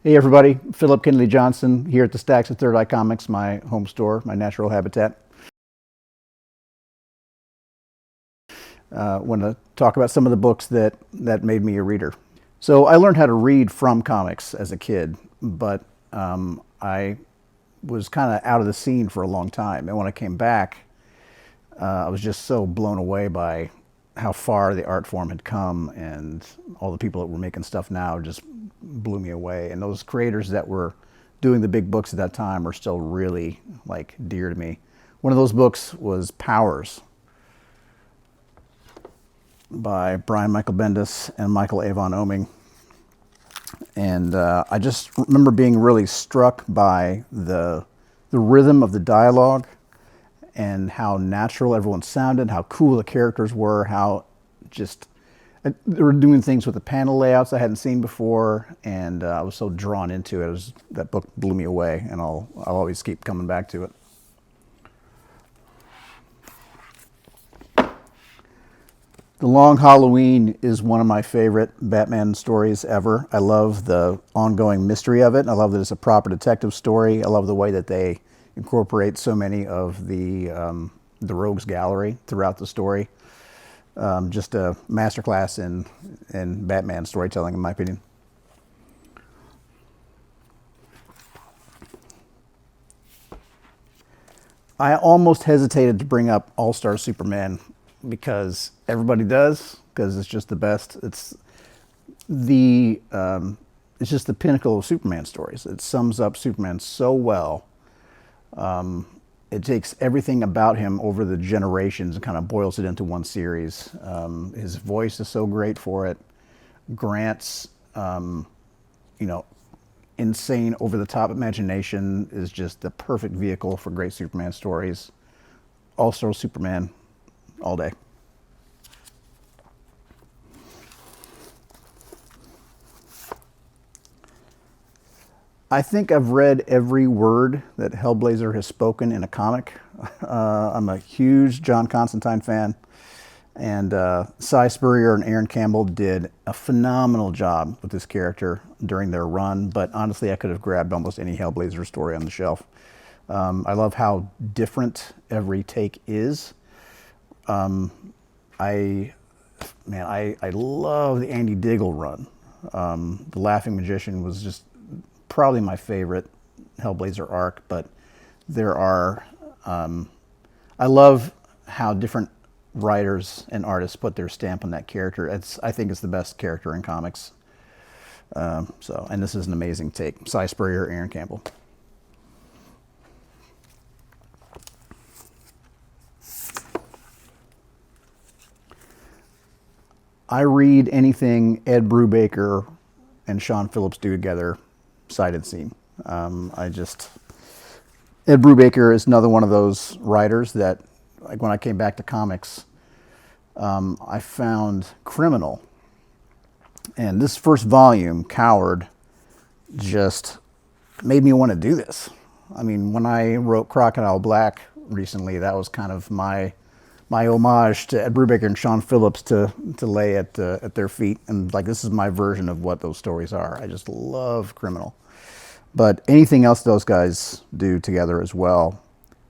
Hey everybody, Phillip Kennedy Johnson here at the Stacks of Third Eye Comics, my home store, my natural habitat. Want to talk about some of the books that made me a reader. So I learned how to read from comics as a kid, but I was kind of out of the scene for a long time. And when I came back, I was just so blown away by how far the art form had come, and all the people that were making stuff now just blew me away. And those creators that were doing the big books at that time are still really like dear to me. One of those books was Powers by Brian Michael Bendis and Michael Avon Oeming. And I just remember being really struck by the rhythm of the dialogue and how natural everyone sounded, how cool the characters were, how just they were doing things with the panel layouts I hadn't seen before, and I was so drawn into it. That book blew me away, and I'll always keep coming back to it. The Long Halloween is one of my favorite Batman stories ever. I love the ongoing mystery of it. I love that it's a proper detective story. I love the way that they incorporate so many of the rogues gallery throughout the story. Just a masterclass in Batman storytelling, in my opinion. I almost hesitated to bring up All-Star Superman because everybody does, because it's just the best. It's just the pinnacle of Superman stories. It sums up Superman so well. It takes everything about him over the generations and kind of boils it into one series. His voice is so great for it. Grant's, insane, over-the-top imagination is just the perfect vehicle for great Superman stories. All-Star Superman, all day. I think I've read every word that Hellblazer has spoken in a comic. I'm a huge John Constantine fan, and Cy Spurrier and Aaron Campbell did a phenomenal job with this character during their run, but honestly I could have grabbed almost any Hellblazer story on the shelf. I love how different every take is. I love the Andy Diggle run. The Laughing Magician was just probably my favorite Hellblazer arc, but there are, I love how different writers and artists put their stamp on that character. I think it's the best character in comics. And this is an amazing take. Cy Spurrier, Aaron Campbell. I read anything Ed Brubaker and Sean Phillips do together, sight unseen. Ed Brubaker is another one of those writers that, like when I came back to comics, I found Criminal. And this first volume, Coward, just made me want to do this. I mean, when I wrote Crocodile Black recently, that was kind of my homage to Ed Brubaker and Sean Phillips to lay at their feet. And like, this is my version of what those stories are. I just love Criminal. But anything else those guys do together as well.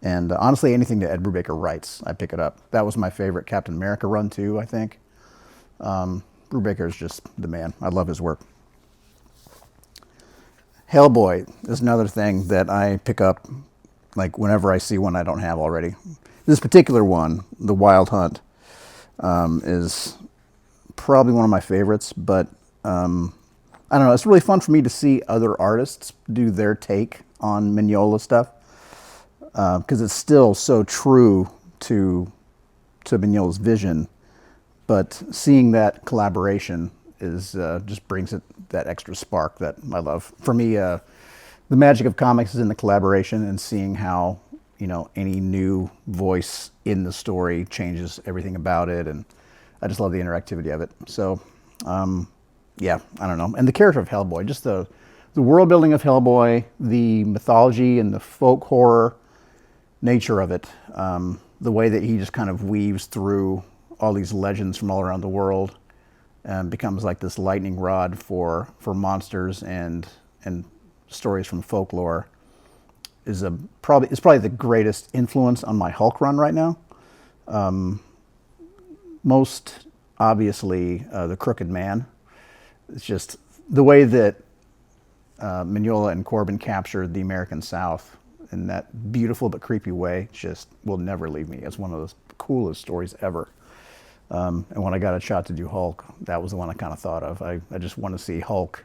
And honestly, anything that Ed Brubaker writes, I pick it up. That was my favorite Captain America run too, I think. Brubaker is just the man. I love his work. Hellboy is another thing that I pick up like whenever I see one I don't have already. This particular one, The Wild Hunt, is probably one of my favorites, but I don't know, it's really fun for me to see other artists do their take on Mignola stuff, because it's still so true to Mignola's vision, but seeing that collaboration is just brings it that extra spark that I love. For me, the magic of comics is in the collaboration and seeing how any new voice in the story changes everything about it, and I just love the interactivity of it. So yeah, I don't know. And the character of Hellboy, just the world building of Hellboy, the mythology and the folk horror nature of it, the way that he just kind of weaves through all these legends from all around the world and becomes like this lightning rod for monsters and and stories from folklore is probably the greatest influence on my Hulk run right now. Most obviously, the Crooked Man. It's just the way that Mignola and Corbin captured the American South in that beautiful but creepy way just will never leave me. It's one of the coolest stories ever. And when I got a shot to do Hulk, that was the one I kind of thought of. I just want to see Hulk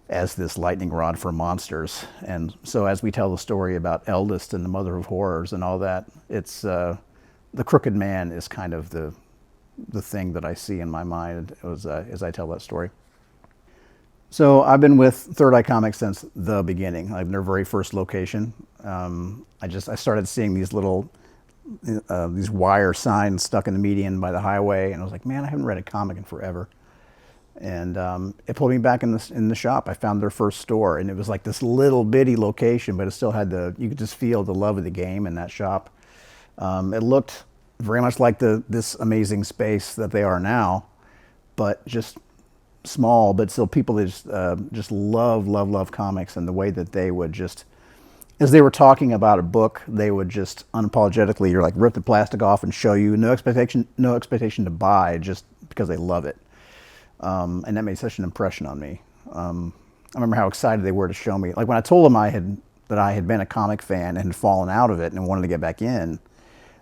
as this lightning rod for monsters. And so as we tell the story about Eldest and the Mother of Horrors and all that, it's the Crooked Man is kind of the thing that I see in my mind as I tell that story. So I've been with Third Eye Comics since the beginning, like their very first location. I started seeing these little these wire signs stuck in the median by the highway, and I was like, man, I haven't read a comic in forever. And it pulled me back in the shop. I found their first store, and it was like this little bitty location, but it still had you could just feel the love of the game in that shop. It looked very much like this amazing space that they are now, but just small, but still people that just love comics, and the way that they would just, as they were talking about a book, they would just unapologetically, you're like, rip the plastic off and show you, no expectation to buy, just because they love it. And that made such an impression on me. I remember how excited they were to show me. Like when I told them that I had been a comic fan and had fallen out of it and wanted to get back in,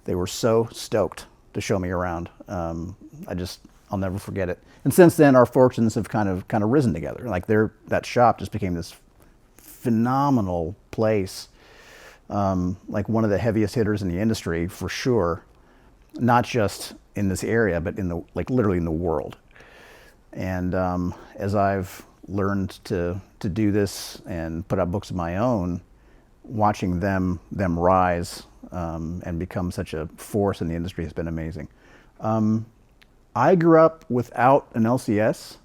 they were so stoked to show me around. I'll never forget it. And since then, our fortunes have kind of risen together. Like that shop just became this phenomenal place. Like one of the heaviest hitters in the industry for sure, not just in this area, but literally in the world. And as I've learned to do this and put out books of my own, watching them rise and become such a force in the industry has been amazing. I grew up without an LCS,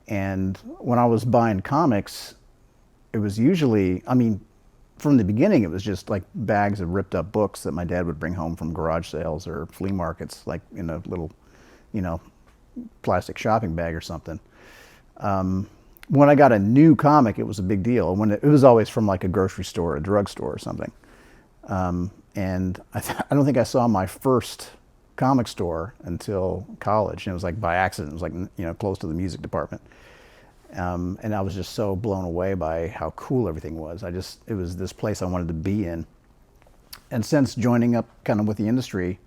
and when I was buying comics, it was usually, from the beginning, it was just like bags of ripped up books that my dad would bring home from garage sales or flea markets, like in a little, plastic shopping bag or something. When I got a new comic, it was a big deal. When it was always from like a grocery store, a drugstore or something. And I don't think I saw my first comic store until college, and it was like by accident. It was like, close to the music department. And I was just so blown away by how cool everything was. It was this place I wanted to be in. And since joining up kind of with the industry,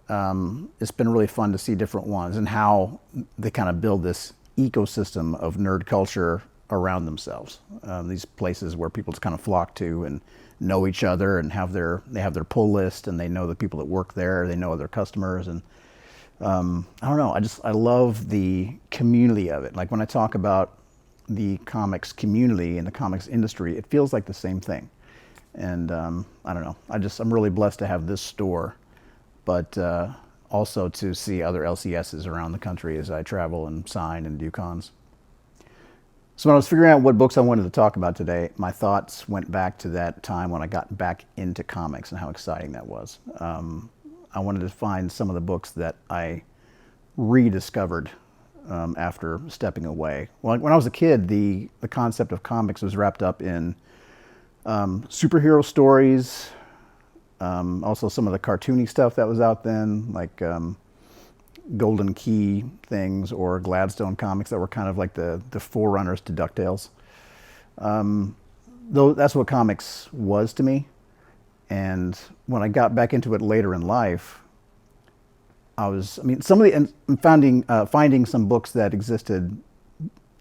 it's been really fun to see different ones and how they kind of build this ecosystem of nerd culture around themselves. These places where people just kind of flock to and know each other and they have their pull list, and they know the people that work there, they know their customers, and I don't know, I love the community of it. Like when I talk about the comics community and the comics industry, it feels like the same thing. And I don't know, I'm really blessed to have this store, but also to see other LCSs around the country as I travel and sign and do cons. So when I was figuring out what books I wanted to talk about today, my thoughts went back to that time when I got back into comics and how exciting that was. I wanted to find some of the books that I rediscovered after stepping away. Well, when I was a kid, the concept of comics was wrapped up in superhero stories, also some of the cartoony stuff that was out then, like Golden Key things or Gladstone comics that were kind of like the forerunners to DuckTales. Though that's what comics was to me. And when I got back into it later in life, finding some books that existed,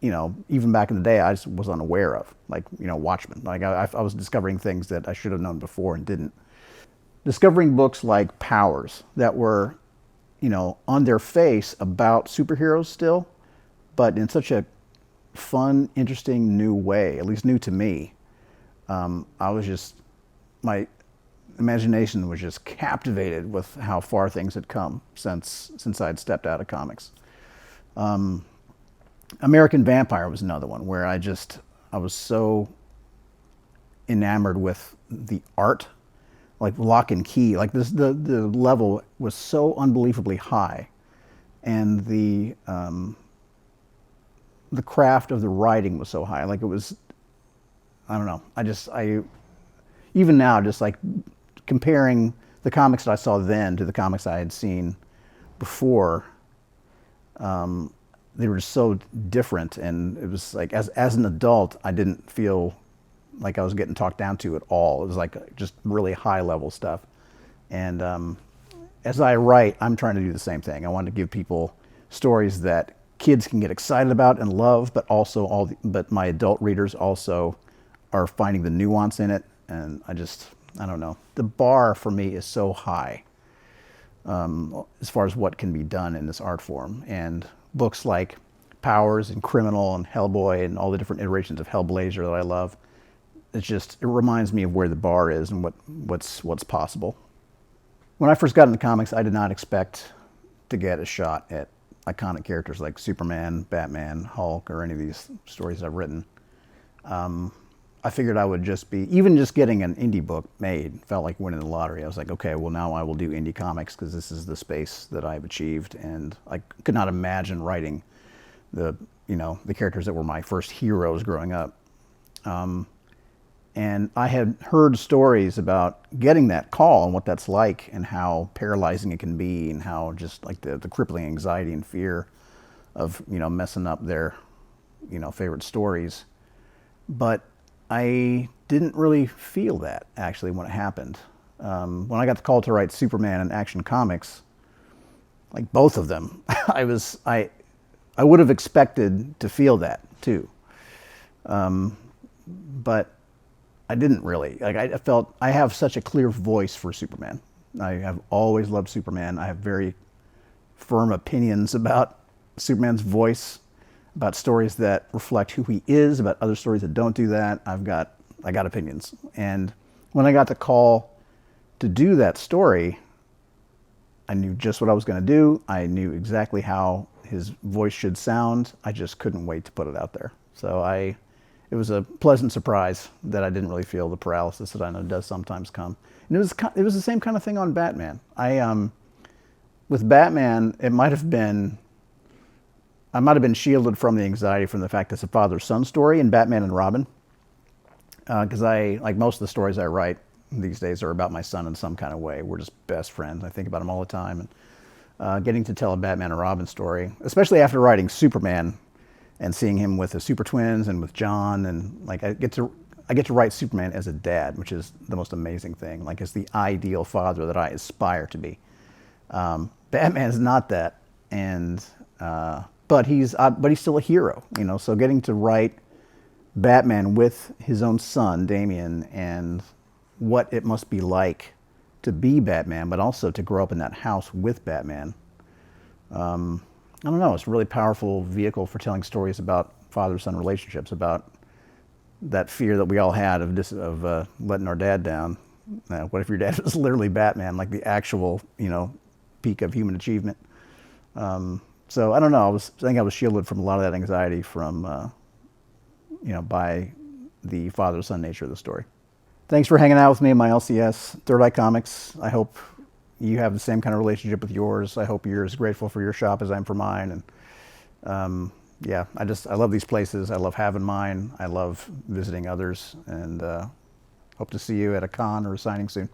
even back in the day, I just was unaware of, like, Watchmen. Like I was discovering things that I should have known before and didn't. Discovering books like Powers that were, on their face about superheroes still, but in such a fun, interesting, new way, at least new to me. My imagination was just captivated with how far things had come since I'd stepped out of comics. American Vampire was another one where I was so enamored with the art, like Lock and Key. Like the level was so unbelievably high, and the the craft of the writing was so high. Like it was, I don't know. Even now, just like comparing the comics that I saw then to the comics I had seen before, they were just so different. And it was like, as an adult, I didn't feel like I was getting talked down to at all. It was like just really high level stuff. And as I write, I'm trying to do the same thing. I want to give people stories that kids can get excited about and love, but also but my adult readers also are finding the nuance in it. And I don't know. The bar for me is so high as far as what can be done in this art form. And books like Powers and Criminal and Hellboy and all the different iterations of Hellblazer that I love, it reminds me of where the bar is and what's possible. When I first got into comics, I did not expect to get a shot at iconic characters like Superman, Batman, Hulk, or any of these stories I've written. I figured I would even just getting an indie book made felt like winning the lottery. I was like, okay, well now I will do indie comics because this is the space that I've achieved, and I could not imagine writing the characters that were my first heroes growing up. And I had heard stories about getting that call and what that's like and how paralyzing it can be and how just like the crippling anxiety and fear of, messing up their, favorite stories. But I didn't really feel that actually when it happened. When I got the call to write Superman and Action Comics, like both of them, I would have expected to feel that too. But I didn't really. Like I felt I have such a clear voice for Superman. I have always loved Superman. I have very firm opinions about Superman's voice, about stories that reflect who he is, about other stories that don't do that. I got opinions. And when I got the call to do that story, I knew just what I was going to do. I knew exactly how his voice should sound. I just couldn't wait to put it out there. So it was a pleasant surprise that I didn't really feel the paralysis that I know does sometimes come. And it was the same kind of thing on Batman. With Batman, I might have been shielded from the anxiety from the fact that it's a father-son story in Batman and Robin. Because like most of the stories I write these days are about my son in some kind of way. We're just best friends. I think about him all the time. And getting to tell a Batman and Robin story, especially after writing Superman and seeing him with the Super Twins and with John, and like I get to write Superman as a dad, which is the most amazing thing. Like, as the ideal father that I aspire to be. Batman is not that, and but he's still a hero, So getting to write Batman with his own son, Damian, and what it must be like to be Batman, but also to grow up in that house with Batman. I don't know, it's a really powerful vehicle for telling stories about father-son relationships, about that fear that we all had of letting our dad down. What if your dad was literally Batman, like the actual, peak of human achievement? So I don't know, I think I was shielded from a lot of that anxiety from, by the father-son nature of the story. Thanks for hanging out with me in my LCS Third Eye Comics. I hope you have the same kind of relationship with yours. I hope you're as grateful for your shop as I'm for mine. And yeah, I love these places. I love having mine. I love visiting others, and hope to see you at a con or a signing soon.